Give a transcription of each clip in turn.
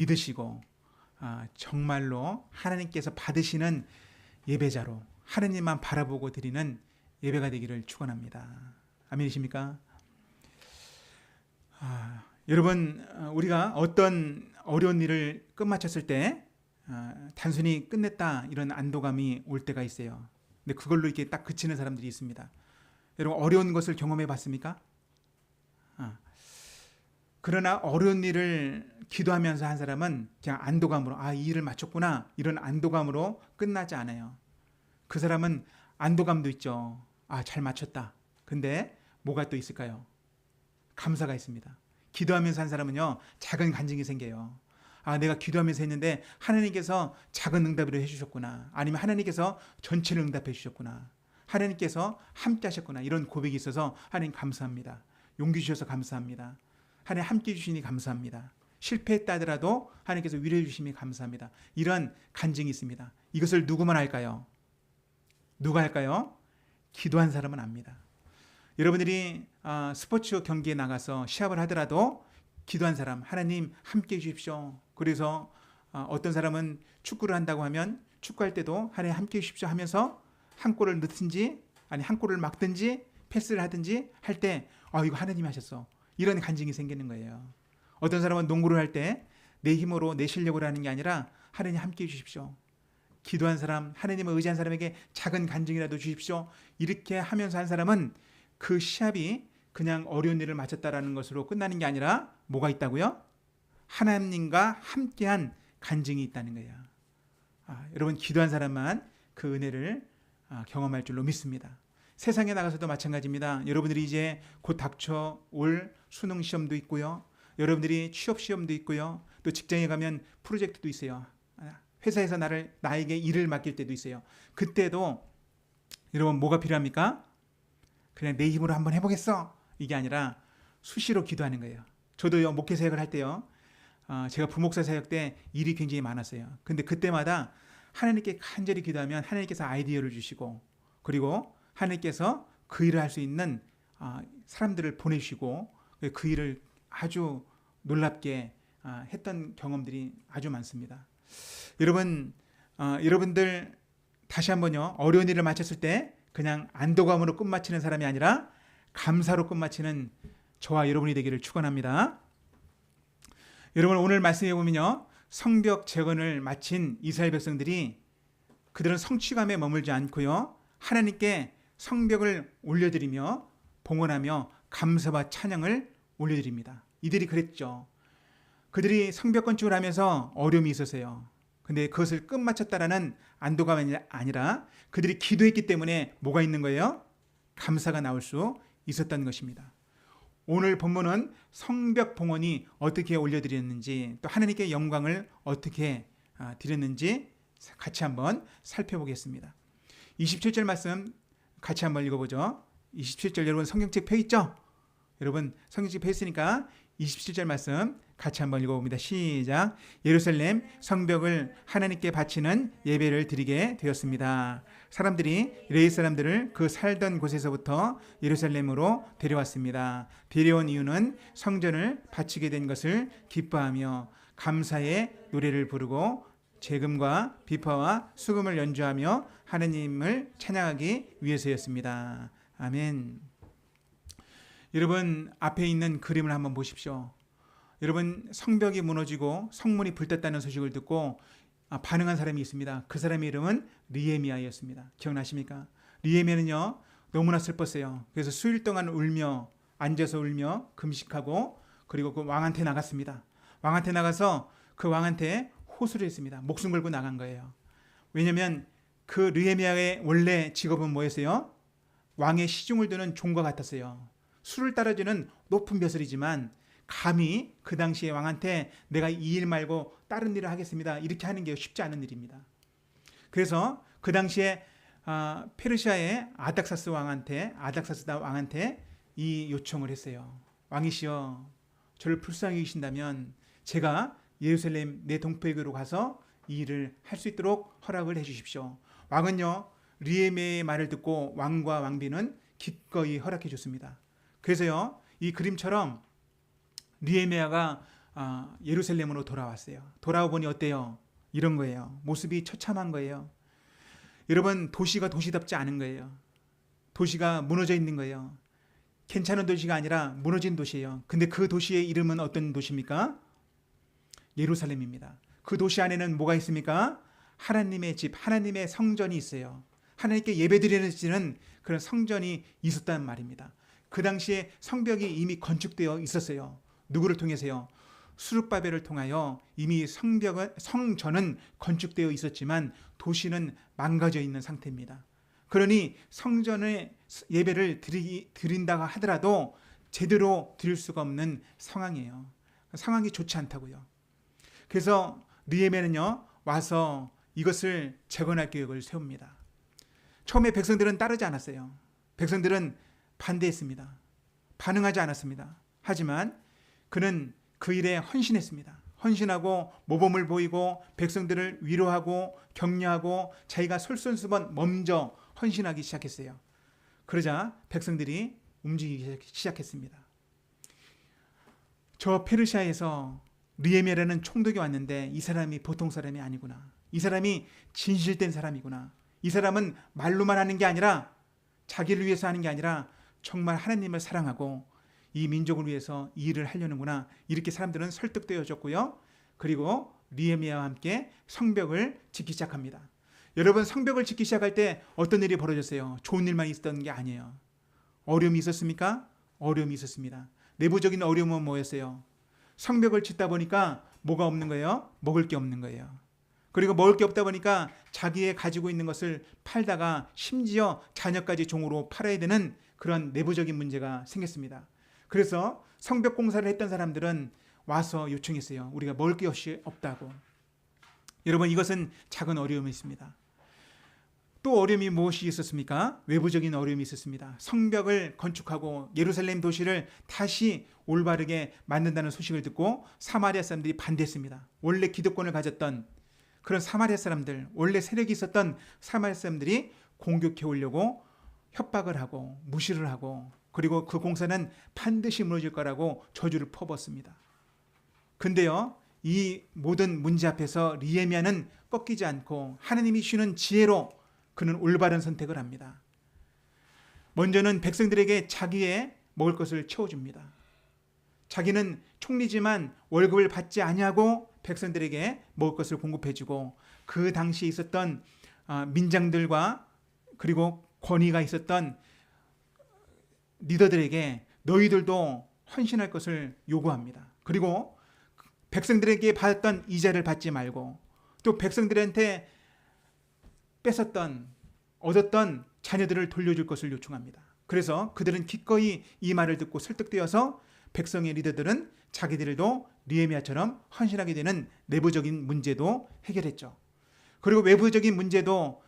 믿으시고 정말로 하나님께서 받으시는 예배자로 하나님만 바라보고 드리는 예배가 되기를 축원합니다. 아멘이십니까? 여러분, 우리가 어떤 어려운 일을 끝마쳤을 때 단순히 끝냈다 이런 안도감이 올 때가 있어요. 근데 그걸로 이렇게 딱 그치는 사람들이 있습니다. 여러분, 어려운 것을 경험해 봤습니까? 그러나 어려운 일을 기도하면서 한 사람은 그냥 안도감으로 이 일을 마쳤구나 이런 안도감으로 끝나지 않아요. 그 사람은 안도감도 있죠. 잘 마쳤다. 근데 뭐가 또 있을까요? 감사가 있습니다. 기도하면서 한 사람은요, 작은 간증이 생겨요. 내가 기도하면서 했는데 하나님께서 작은 응답을 해주셨구나. 아니면 하나님께서 전체를 응답해 주셨구나. 하나님께서 함께 하셨구나. 이런 고백이 있어서 하나님 감사합니다. 용기 주셔서 감사합니다. 하나님 함께 해주시니 감사합니다. 실패했다 하더라도 하나님께서 위로해 주심이 감사합니다. 이런 간증이 있습니다. 이것을 누구만 할까요? 누가 할까요? 기도한 사람은 압니다. 여러분들이 스포츠 경기에 나가서 시합을 하더라도 기도한 사람, 하나님 함께 해주십시오. 그래서 어떤 사람은 축구를 한다고 하면 축구할 때도 하나님 함께 해주십시오 하면서 한 골을 넣든지 아니 한 골을 막든지 패스를 하든지 할 때 이거 하나님이 하셨어. 이런 간증이 생기는 거예요. 어떤 사람은 농구를 할 때 내 힘으로 내 실력으로 하는 게 아니라 하나님 함께 해주십시오. 기도한 사람, 하나님을 의지한 사람에게 작은 간증이라도 주십시오. 이렇게 하면서 한 사람은 그 시합이 그냥 어려운 일을 마쳤다라는 것으로 끝나는 게 아니라 뭐가 있다고요? 하나님과 함께한 간증이 있다는 거예요. 여러분, 기도한 사람만 그 은혜를 경험할 줄로 믿습니다. 세상에 나가서도 마찬가지입니다. 여러분들이 이제 곧 닥쳐올 수능 시험도 있고요. 여러분들이 취업 시험도 있고요. 또 직장에 가면 프로젝트도 있어요. 회사에서 나에게 일을 맡길 때도 있어요. 그때도 여러분 뭐가 필요합니까? 그냥 내 힘으로 한번 해보겠어. 이게 아니라 수시로 기도하는 거예요. 저도요, 목회 사역을 할 때요. 제가 부목사 사역 때 일이 굉장히 많았어요. 근데 그때마다 하나님께 간절히 기도하면 하나님께서 아이디어를 주시고 그리고 하나님께서 그 일을 할 수 있는 사람들을 보내주시고 그 일을 아주 놀랍게 했던 경험들이 아주 많습니다. 여러분, 여러분들 다시 한번요, 어려운 일을 마쳤을 때 그냥 안도감으로 끝마치는 사람이 아니라 감사로 끝마치는 저와 여러분이 되기를 축원합니다. 여러분, 오늘 말씀해 보면요, 성벽 재건을 마친 이스라엘 백성들이 그들은 성취감에 머물지 않고요, 하나님께 성벽을 올려드리며 봉헌하며 감사와 찬양을 올려드립니다. 이들이 그랬죠. 그들이 성벽 건축을 하면서 어려움이 있었어요. 근데 그것을 끝마쳤다라는 안도감이 아니라 그들이 기도했기 때문에 뭐가 있는 거예요? 감사가 나올 수 있었던 것입니다. 오늘 본문은 성벽 봉헌이 어떻게 올려드렸는지 또 하나님께 영광을 어떻게 드렸는지 같이 한번 살펴보겠습니다. 27절 말씀 같이 한번 읽어보죠. 27절 여러분 성경책 펴 있죠? 여러분 성경책 펴 있으니까 27절 말씀 같이 한번 읽어봅니다. 시작. 예루살렘 성벽을 하나님께 바치는 예배를 드리게 되었습니다. 사람들이 레위 사람들을 그 살던 곳에서부터 예루살렘으로 데려왔습니다. 데려온 이유는 성전을 바치게 된 것을 기뻐하며 감사의 노래를 부르고 재금과 비파와 수금을 연주하며 하나님을 찬양하기 위해서였습니다. 아멘. 여러분 앞에 있는 그림을 한번 보십시오. 여러분 성벽이 무너지고 성문이 불탔다는 소식을 듣고 반응한 사람이 있습니다. 그 사람의 이름은 느헤미야였습니다. 기억나십니까? 느헤미야는요 너무나 슬펐어요. 그래서 수일 동안 울며 앉아서 울며 금식하고 그리고 그 왕한테 나갔습니다. 왕한테 나가서 그 왕한테 호소를 했습니다. 목숨 걸고 나간 거예요. 왜냐하면 그 느헤미야의 원래 직업은 뭐였어요? 왕의 시중을 두는 종과 같았어요. 수를 따라주는 높은 벼슬이지만 감히 그 당시에 왕한테 내가 이 일 말고 다른 일을 하겠습니다. 이렇게 하는 게 쉽지 않은 일입니다. 그래서 그 당시에 페르시아의 아닥사스다 왕한테 이 요청을 했어요. 왕이시여, 저를 불쌍히 여기신다면 제가 예루살렘 내 동포에게로 가서 이 일을 할 수 있도록 허락을 해 주십시오. 왕은요 느헤미야의 말을 듣고 왕과 왕비는 기꺼이 허락해 줬습니다. 그래서요 이 그림처럼 느헤미야가 예루살렘으로 돌아왔어요. 돌아와 보니 어때요? 이런 거예요. 모습이 처참한 거예요. 여러분, 도시가 도시답지 않은 거예요. 도시가 무너져 있는 거예요. 괜찮은 도시가 아니라 무너진 도시예요. 근데 그 도시의 이름은 어떤 도시입니까? 예루살렘입니다. 그 도시 안에는 뭐가 있습니까? 하나님의 집, 하나님의 성전이 있어요. 하나님께 예배드리는 그런 성전이 있었단 말입니다. 그 당시에 성벽이 이미 건축되어 있었어요. 누구를 통해서요? 수룹바벨을 통하여 이미 성전은 건축되어 있었지만 도시는 망가져 있는 상태입니다. 그러니 성전의 예배를 드린다고 하더라도 제대로 드릴 수가 없는 상황이에요. 상황이 좋지 않다고요. 그래서 느헤미야는요, 와서 이것을 재건할 계획을 세웁니다. 처음에 백성들은 따르지 않았어요. 백성들은 반대했습니다. 반응하지 않았습니다. 하지만 그는 그 일에 헌신했습니다. 헌신하고 모범을 보이고 백성들을 위로하고 격려하고 자기가 솔선수범 먼저 헌신하기 시작했어요. 그러자 백성들이 움직이기 시작했습니다. 저 페르시아에서 느헤미야라는 총독이 왔는데 이 사람이 보통 사람이 아니구나. 이 사람이 진실된 사람이구나. 이 사람은 말로만 하는 게 아니라 자기를 위해서 하는 게 아니라 정말 하나님을 사랑하고 이 민족을 위해서 이 일을 하려는구나. 이렇게 사람들은 설득되어졌고요. 그리고 느헤미야와 함께 성벽을 짓기 시작합니다. 여러분, 성벽을 짓기 시작할 때 어떤 일이 벌어졌어요? 좋은 일만 있었던 게 아니에요. 어려움이 있었습니까? 어려움이 있었습니다. 내부적인 어려움은 뭐였어요? 성벽을 짓다 보니까 뭐가 없는 거예요? 먹을 게 없는 거예요. 그리고 먹을 게 없다 보니까 자기의 가지고 있는 것을 팔다가 심지어 자녀까지 종으로 팔아야 되는 그런 내부적인 문제가 생겼습니다. 그래서 성벽 공사를 했던 사람들은 와서 요청했어요. 우리가 먹을 게 없다고. 여러분, 이것은 작은 어려움이 있습니다. 또 어려움이 무엇이 있었습니까? 외부적인 어려움이 있었습니다. 성벽을 건축하고 예루살렘 도시를 다시 올바르게 만든다는 소식을 듣고 사마리아 사람들이 반대했습니다. 원래 기득권을 가졌던 그런 사마리아 사람들, 원래 세력이 있었던 사마리아 사람들이 공격해 오려고 협박을 하고 무시를 하고, 그리고 그 공사는 반드시 무너질 거라고 저주를 퍼붓습니다. 근데요, 이 모든 문제 앞에서 느헤미야는 꺾이지 않고 하나님이 주시는 지혜로 그는 올바른 선택을 합니다. 먼저는 백성들에게 자기의 먹을 것을 채워줍니다. 자기는 총리지만 월급을 받지 아니하고 백성들에게 먹을 것을 공급해주고, 그 당시에 있었던 민장들과 그리고 권위가 있었던 리더들에게 너희들도 헌신할 것을 요구합니다. 그리고 백성들에게 받았던 이자를 받지 말고 또 백성들한테 얻었던 자녀들을 돌려줄 것을 요청합니다. 그래서 그들은 기꺼이 이 말을 듣고 설득되어서 백성의 리더들은 자기들도 느헤미야처럼 헌신하게 되는 내부적인 문제도 해결했죠. 그리고 외부적인 문제도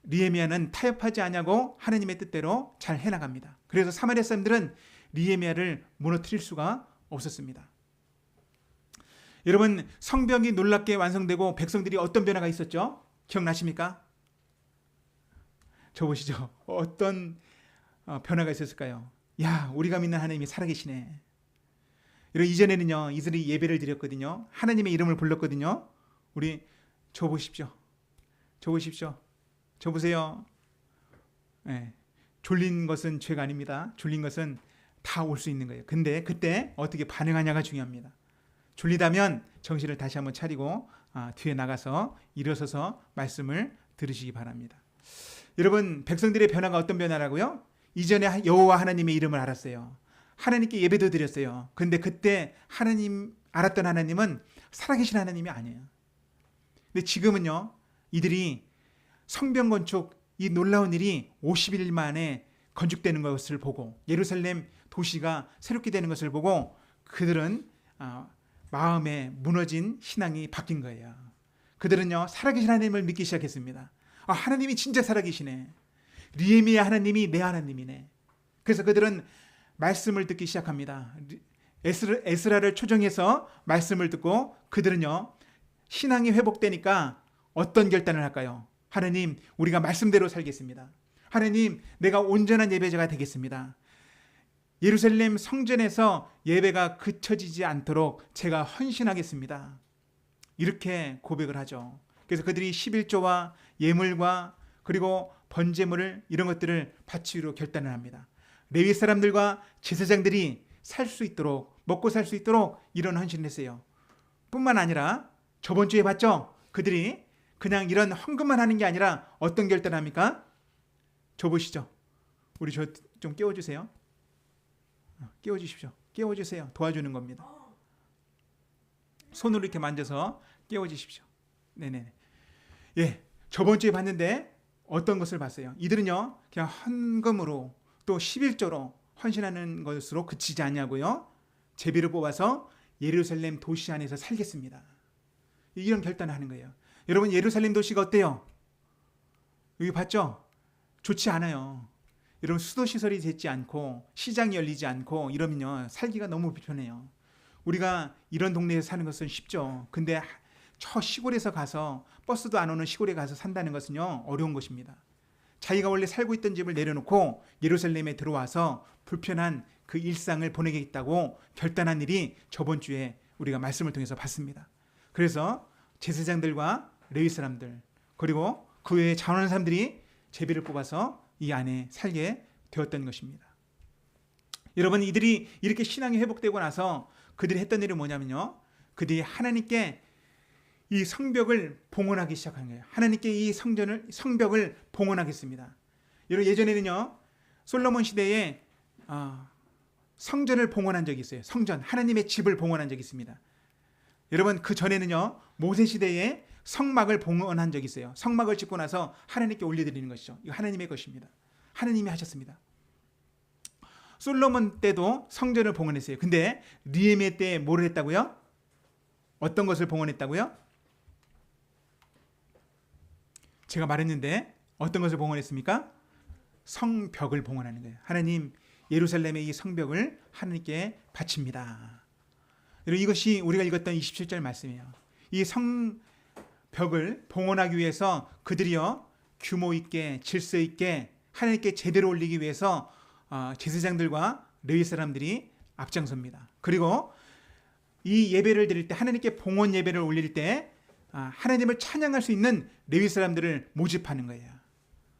느헤미야는 타협하지 않냐고 하나님의 뜻대로 잘 해나갑니다. 그래서 사마리아 사람들은 느헤미야를 무너뜨릴 수가 없었습니다. 여러분, 성벽이 놀랍게 완성되고 백성들이 어떤 변화가 있었죠? 기억나십니까? 저 보시죠. 어떤 변화가 있었을까요? 야, 우리가 믿는 하나님이 살아계시네. 이전에는요, 이들이 예배를 드렸거든요. 하나님의 이름을 불렀거든요. 우리 저 보십시오. 저 보십시오. 저 보세요. 네, 졸린 것은 죄가 아닙니다. 졸린 것은 다 올 수 있는 거예요. 근데 그때 어떻게 반응하냐가 중요합니다. 졸리다면 정신을 다시 한번 차리고 뒤에 나가서 일어서서 말씀을 들으시기 바랍니다. 여러분, 백성들의 변화가 어떤 변화라고요? 이전에 여호와 하나님의 이름을 알았어요. 하나님께 예배도 드렸어요. 근데 그때 알았던 하나님은 살아계신 하나님이 아니에요. 근데 지금은요, 이들이 성벽 건축, 이 놀라운 일이 50일 만에 건축되는 것을 보고, 예루살렘 도시가 새롭게 되는 것을 보고 그들은 마음에 무너진 신앙이 바뀐 거예요. 그들은요, 살아계신 하나님을 믿기 시작했습니다. 하나님이 진짜 살아계시네. 느헤미야 하나님이 내 하나님이네. 그래서 그들은 말씀을 듣기 시작합니다. 에스라를 초청해서 말씀을 듣고 그들은요, 신앙이 회복되니까 어떤 결단을 할까요? 하나님, 우리가 말씀대로 살겠습니다. 하나님, 내가 온전한 예배자가 되겠습니다. 예루살렘 성전에서 예배가 그쳐지지 않도록 제가 헌신하겠습니다. 이렇게 고백을 하죠. 그래서 그들이 11조와 예물과 그리고 번제물을 이런 것들을 바치기로 결단을 합니다. 레위 사람들과 제사장들이 살 수 있도록, 먹고 살 수 있도록 이런 헌신을 했어요. 뿐만 아니라 저번 주에 봤죠? 그들이 그냥 이런 헌금만 하는 게 아니라 어떤 결단을 합니까? 저 보시죠. 우리 저 좀 깨워주세요. 깨워주십시오. 깨워주세요. 도와주는 겁니다. 손으로 이렇게 만져서 깨워주십시오. 네네. 예, 저번 주에 봤는데 어떤 것을 봤어요? 이들은요, 그냥 헌금으로 또 11조로 헌신하는 것으로 그치지 않냐고요. 제비를 뽑아서 예루살렘 도시 안에서 살겠습니다. 이런 결단을 하는 거예요. 여러분, 예루살렘 도시가 어때요? 여기 봤죠? 좋지 않아요. 여러분, 수도 시설이 되지 않고 시장이 열리지 않고 이러면요, 살기가 너무 불편해요. 우리가 이런 동네에서 사는 것은 쉽죠. 근데 저 시골에서 가서 버스도 안 오는 시골에 가서 산다는 것은요, 어려운 것입니다. 자기가 원래 살고 있던 집을 내려놓고 예루살렘에 들어와서 불편한 그 일상을 보내겠다고 결단한 일이 저번 주에 우리가 말씀을 통해서 봤습니다. 그래서 제사장들과 레위 사람들 그리고 그 외에 자원하는 사람들이 제비를 뽑아서 이 안에 살게 되었던 것입니다. 여러분, 이들이 이렇게 신앙이 회복되고 나서 그들이 했던 일은 뭐냐면요, 그들이 하나님께 이 성벽을 봉헌하기 시작한 거예요. 하나님께 이 성벽을 봉헌하겠습니다. 여러분, 예전에는요, 솔로몬 시대에 성전을 봉헌한 적이 있어요. 성전, 하나님의 집을 봉헌한 적이 있습니다. 여러분, 그 전에는요, 모세 시대에 성막을 봉헌한 적이 있어요. 성막을 짓고 나서 하나님께 올려드리는 것이죠. 이거 하나님의 것입니다. 하나님이 하셨습니다. 솔로몬 때도 성전을 봉헌했어요. 근데 느헤미야 때 뭐를 했다고요? 어떤 것을 봉헌했다고요? 제가 말했는데 어떤 것을 봉헌했습니까? 성벽을 봉헌하는 거예요. 하나님, 예루살렘의 이 성벽을 하나님께 바칩니다. 여러분, 이것이 우리가 읽었던 27절 말씀이에요. 이 성벽을 봉헌하기 위해서 그들이요, 규모 있게 질서 있게 하나님께 제대로 올리기 위해서 제사장들과 레위 사람들이 앞장섭니다. 그리고 이 예배를 드릴 때, 하나님께 봉헌 예배를 올릴 때 하나님을 찬양할 수 있는 레위 사람들을 모집하는 거예요.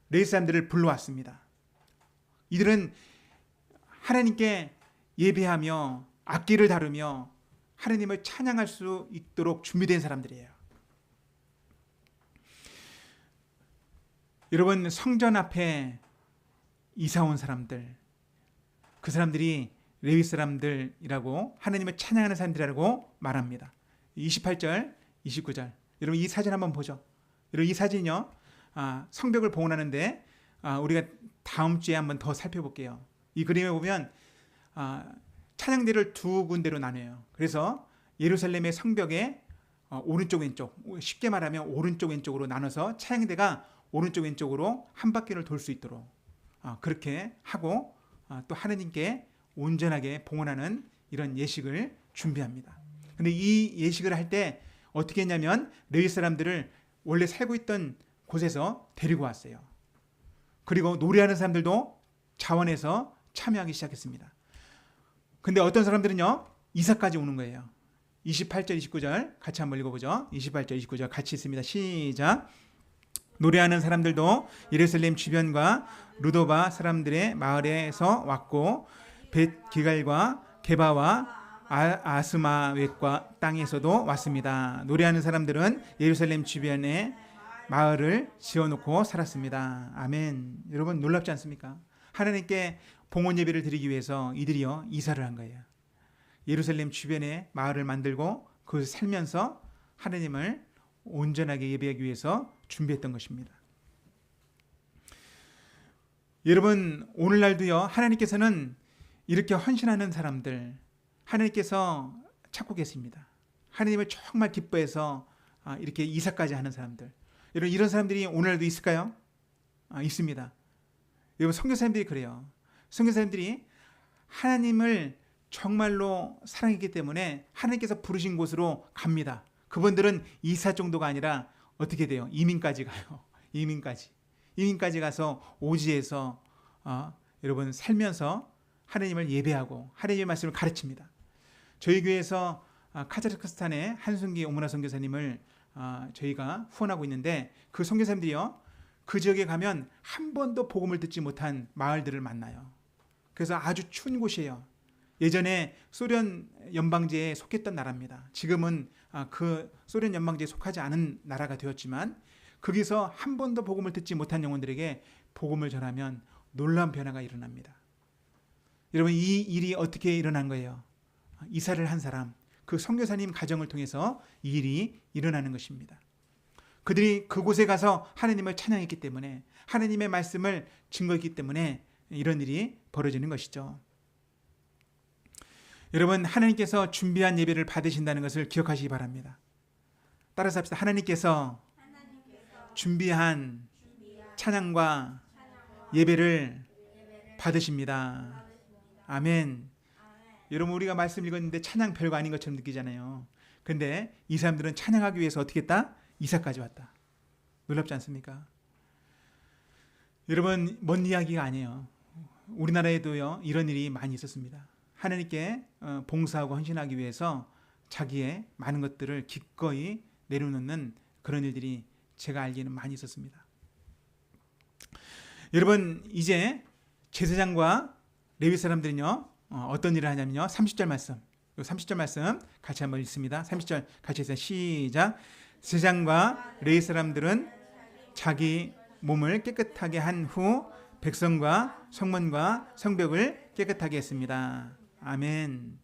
레위 사람들을 불러왔습니다. 이들은 하나님께 예배하며 악기를 다루며 하나님을 찬양할 수 있도록 준비된 사람들이에요. 여러분, 성전 앞에 이사 온 사람들, 그 사람들이 레위 사람들이라고, 하나님을 찬양하는 사람들이라고 말합니다. 28절, 29절. 여러분, 이 사진 한번 보죠. 여러분, 이 사진이요, 성벽을 봉헌하는데 우리가 다음 주에 한번 더 살펴볼게요. 이 그림에 보면 찬양대를 두 군데로 나눠요. 그래서 예루살렘의 성벽에 오른쪽 왼쪽, 쉽게 말하면 오른쪽 왼쪽으로 나눠서 찬양대가 오른쪽 왼쪽으로 한 바퀴를 돌 수 있도록 그렇게 하고 또 하나님께 온전하게 봉헌하는 이런 예식을 준비합니다. 근데 이 예식을 할 때 어떻게 했냐면 레위 사람들을 원래 살고 있던 곳에서 데리고 왔어요. 그리고 노래하는 사람들도 자원해서 참여하기 시작했습니다. 근데 어떤 사람들은요, 이사까지 오는 거예요. 28절, 29절 같이 한번 읽어보죠. 28절, 29절 같이 있습니다. 시작. 노래하는 사람들도 예루살렘 주변과 루도바 사람들의 마을에서 왔고 벳기갈과 게바와 아스마웻과 땅에서도 왔습니다. 노래하는 사람들은 예루살렘 주변에 마을을 지어놓고 살았습니다. 아멘. 여러분, 놀랍지 않습니까? 하나님께 봉헌 예배를 드리기 위해서 이들이요, 이사를 한 거예요. 예루살렘 주변에 마을을 만들고 그것을 살면서 하나님을 온전하게 예배하기 위해서 준비했던 것입니다. 여러분, 오늘날도요, 하나님께서는 이렇게 헌신하는 사람들, 하나님께서 찾고 계십니다. 하나님을 정말 기뻐해서 이렇게 이사까지 하는 사람들, 여러분, 이런 사람들이 오늘날도 있을까요? 있습니다. 여러분, 선교사님들이 그래요. 선교사님들이 하나님을 정말로 사랑했기 때문에 하나님께서 부르신 곳으로 갑니다. 그분들은 이사 정도가 아니라 어떻게 돼요? 이민까지 가요. 이민까지 가서 오지에서 여러분 살면서 하나님을 예배하고 하나님의 말씀을 가르칩니다. 저희 교회에서 카자흐스탄의 한순기 오문화 선교사님을 저희가 후원하고 있는데 그 선교사님들이요, 그 지역에 가면 한 번도 복음을 듣지 못한 마을들을 만나요. 그래서 아주 추운 곳이에요. 예전에 소련 연방제에 속했던 나라입니다. 지금은 그 소련 연방제에 속하지 않은 나라가 되었지만 거기서 한 번도 복음을 듣지 못한 영혼들에게 복음을 전하면 놀라운 변화가 일어납니다. 여러분, 이 일이 어떻게 일어난 거예요? 이사를 한 사람, 그 선교사님 가정을 통해서 이 일이 일어나는 것입니다. 그들이 그곳에 가서 하나님을 찬양했기 때문에, 하나님의 말씀을 증거했기 때문에 이런 일이 벌어지는 것이죠. 여러분, 하나님께서 준비한 예배를 받으신다는 것을 기억하시기 바랍니다. 따라서 합시다. 하나님께서 준비한 찬양과 예배를 받으십니다. 아멘. 여러분, 우리가 말씀 읽었는데 찬양 별거 아닌 것처럼 느끼잖아요. 근데 이 사람들은 찬양하기 위해서 어떻게 했다? 이사까지 왔다. 놀랍지 않습니까? 여러분, 먼 이야기가 아니에요. 우리나라에도요, 이런 일이 많이 있었습니다. 하나님께 봉사하고 헌신하기 위해서 자기의 많은 것들을 기꺼이 내려놓는 그런 일들이 제가 알기에는 많이 있었습니다. 여러분, 이제 제사장과 레위 사람들은요, 어떤 일을 하냐면요, 30절 말씀, 30절 말씀 같이 한번 읽습니다. 30절 같이 해서 시작. 제사장과 레위 사람들은 자기 몸을 깨끗하게 한 후 백성과 성문과 성벽을 깨끗하게 했습니다. 아멘.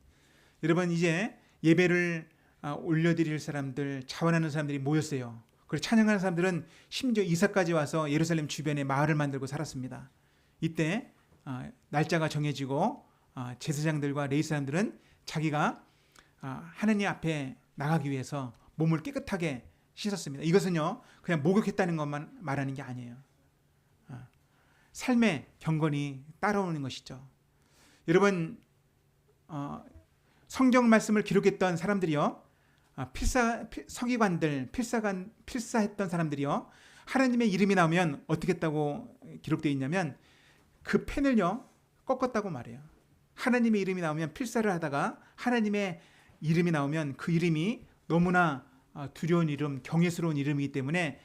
여러분, 이제 예배를 올려드릴 사람들, 자원하는 사람들이 모였어요. 그리고 찬양하는 사람들은 심지어 이사까지 와서 예루살렘 주변에 마을을 만들고 살았습니다. 이때 날짜가 정해지고 제사장들과 레위 사람들은 자기가 하나님 앞에 나가기 위해서 몸을 깨끗하게 씻었습니다. 이것은요, 그냥 목욕했다는 것만 말하는 게 아니에요. 삶의 경건이 따라오는 것이죠. 여러분, 성경 말씀을 기록했던 사람들이요, 서기관들, 필사했던 사람들이요, 하나님의 이름이 나오면 어떻게 했다고 기록되어 있냐면 그 펜을요 꺾었다고 말해요. 하나님의 이름이 나오면, 필사를 하다가 하나님의 이름이 나오면 그 이름이 너무나 두려운 이름, 경외스러운 이름이기 때문에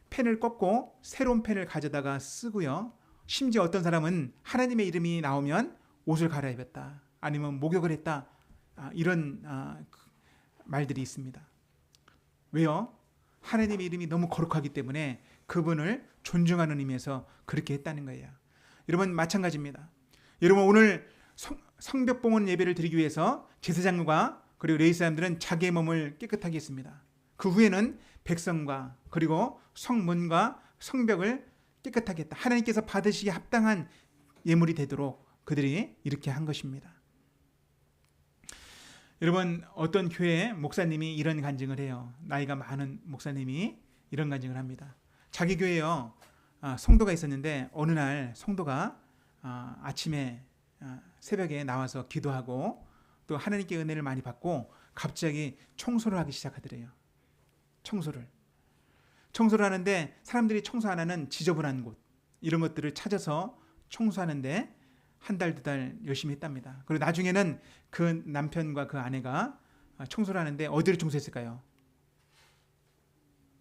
펜을 꺾고 새로운 펜을 가져다가 쓰고요, 심지어 어떤 사람은 하나님의 이름이 나오면 옷을 갈아입었다, 아니면 목욕을 했다, 이런 말들이 있습니다. 왜요? 하나님의 이름이 너무 거룩하기 때문에 그분을 존중하는 의미에서 그렇게 했다는 거예요. 여러분, 마찬가지입니다. 여러분, 오늘 성벽봉헌 예배를 드리기 위해서 제사장과 그리고 레위 사람들은 자기의 몸을 깨끗하게 했습니다. 그 후에는 백성과 그리고 성문과 성벽을 깨끗하게 했다. 하나님께서 받으시기에 합당한 예물이 되도록 그들이 이렇게 한 것입니다. 여러분, 어떤 교회 목사님이 이런 간증을 해요. 나이가 많은 목사님이 이런 간증을 합니다. 자기 교회에요, 성도가 있었는데 어느 날 성도가 아침에 새벽에 나와서 기도하고 또 하나님께 은혜를 많이 받고 갑자기 청소를 하기 시작하더래요. 청소를 하는데 사람들이 청소 안 하는 지저분한 곳, 이런 것들을 찾아서 청소하는데 한 달, 두 달 열심히 했답니다. 그리고 나중에는 그 남편과 그 아내가 청소를 하는데 어디를 청소했을까요?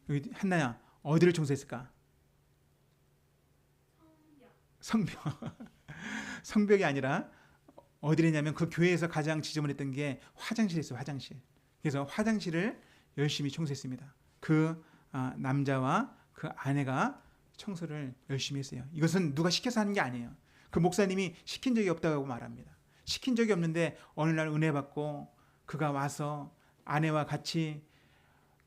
여기 한나야, 어디를 청소했을까? 성벽. 성벽이 아니라 어디랬냐면 그 교회에서 가장 지저분했던 게 화장실이었어요. 화장실. 그래서 화장실을 열심히 청소했습니다. 그 남자와 그 아내가 청소를 열심히 했어요. 이것은 누가 시켜서 하는 게 아니에요. 그 목사님이 시킨 적이 없다고 말합니다. 시킨 적이 없는데 어느 날 은혜 받고 그가 와서 아내와 같이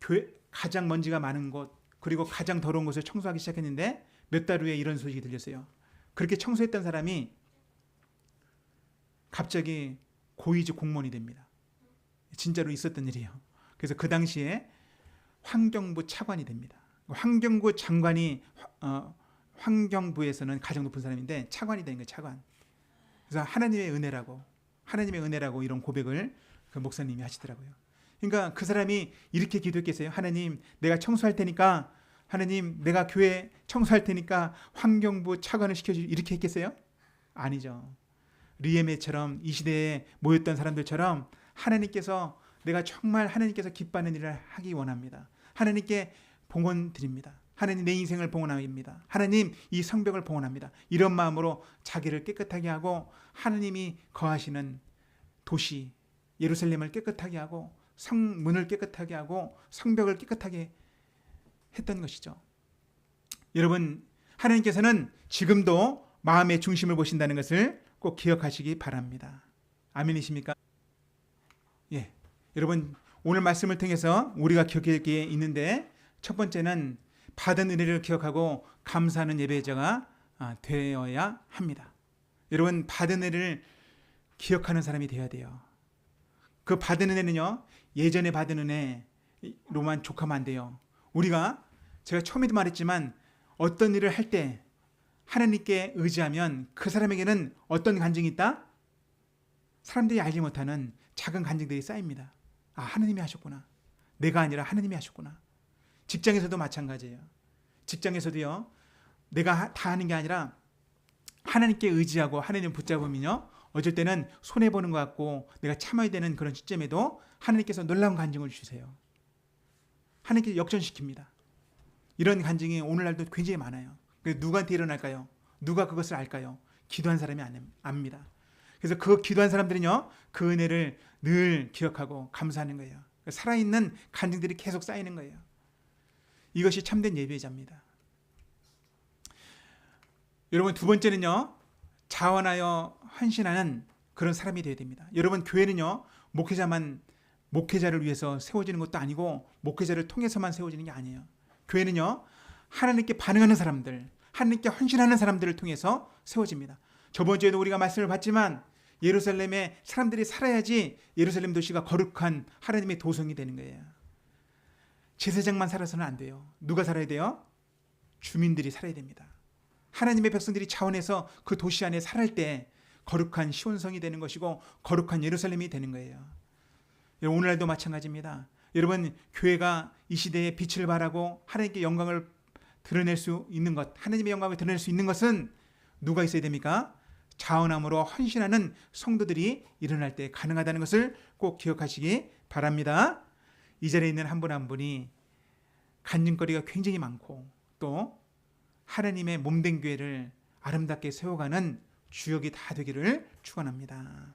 교회 가장 먼지가 많은 곳, 그리고 가장 더러운 곳을 청소하기 시작했는데 몇 달 후에 이런 소식이 들렸어요. 그렇게 청소했던 사람이 갑자기 고위직 공무원이 됩니다. 진짜로 있었던 일이에요. 그래서 그 당시에 환경부 차관이 됩니다. 환경부 장관이 환경부에서는 가장 높은 사람인데 차관이 된 거예요. 차관. 그래서 하나님의 은혜라고 이런 고백을 그 목사님이 하시더라고요. 그러니까 그 사람이 이렇게 기도했겠어요. 하나님, 내가 청소할 테니까, 하나님, 내가 교회 청소할 테니까 환경부 차관을 시켜주지, 이렇게 했겠어요? 아니죠. 리에메처럼 이 시대에 모였던 사람들처럼 하나님께서 내가 정말 하나님께서 기뻐하는 일을 하기 원합니다. 하나님께 봉헌 드립니다. 하나님 내 인생을 봉헌합니다. 하나님 이 성벽을 봉헌합니다. 이런 마음으로 자기를 깨끗하게 하고 하나님이 거하시는 도시 예루살렘을 깨끗하게 하고 성문을 깨끗하게 하고 성벽을 깨끗하게 했던 것이죠. 여러분, 하나님께서는 지금도 마음의 중심을 보신다는 것을 꼭 기억하시기 바랍니다. 아멘이십니까? 예. 여러분, 오늘 말씀을 통해서 우리가 기억할 게 있는데, 첫 번째는 받은 은혜를 기억하고 감사하는 예배자가 되어야 합니다. 여러분, 받은 은혜를 기억하는 사람이 되어야 돼요. 그 받은 은혜는요, 예전에 받은 은혜로만 족하면 안 돼요. 제가 처음에도 말했지만 어떤 일을 할 때 하나님께 의지하면 그 사람에게는 어떤 간증이 있다? 사람들이 알지 못하는 작은 간증들이 쌓입니다. 아, 하나님이 하셨구나. 내가 아니라 하나님이 하셨구나. 직장에서도 마찬가지예요. 직장에서도요, 내가 다 하는 게 아니라 하나님께 의지하고 하나님 붙잡으면요, 어쩔 때는 손해보는 것 같고 내가 참아야 되는 그런 시점에도 하나님께서 놀라운 간증을 주세요. 하나님께 역전시킵니다. 이런 간증이 오늘날도 굉장히 많아요. 누구한테 일어날까요? 누가 그것을 알까요? 기도한 사람이 압니다. 그래서 그 기도한 사람들은요, 그 은혜를 늘 기억하고 감사하는 거예요. 살아있는 간증들이 계속 쌓이는 거예요. 이것이 참된 예배자입니다. 여러분, 두 번째는요, 자원하여 헌신하는 그런 사람이 되어야 됩니다. 여러분, 교회는요, 목회자를 위해서 세워지는 것도 아니고 목회자를 통해서만 세워지는 게 아니에요. 교회는요, 하나님께 반응하는 사람들, 하나님께 헌신하는 사람들을 통해서 세워집니다. 저번 주에도 우리가 말씀을 봤지만 예루살렘에 사람들이 살아야지 예루살렘 도시가 거룩한 하나님의 도성이 되는 거예요. 제사장만 살아서는 안 돼요. 누가 살아야 돼요? 주민들이 살아야 됩니다. 하나님의 백성들이 자원해서 그 도시 안에 살할 때 거룩한 시온성이 되는 것이고 거룩한 예루살렘이 되는 거예요. 오늘날도 마찬가지입니다. 여러분, 교회가 이 시대에 빛을 발하고 하나님께 영광을 드러낼 수 있는 것, 하나님의 영광을 드러낼 수 있는 것은 누가 있어야 됩니까? 자원함으로 헌신하는 성도들이 일어날 때 가능하다는 것을 꼭 기억하시기 바랍니다. 이 자리에 있는 한 분 한 분이 간증거리가 굉장히 많고 또 하나님의 몸된 교회를 아름답게 세워가는 주역이 다 되기를 축원합니다.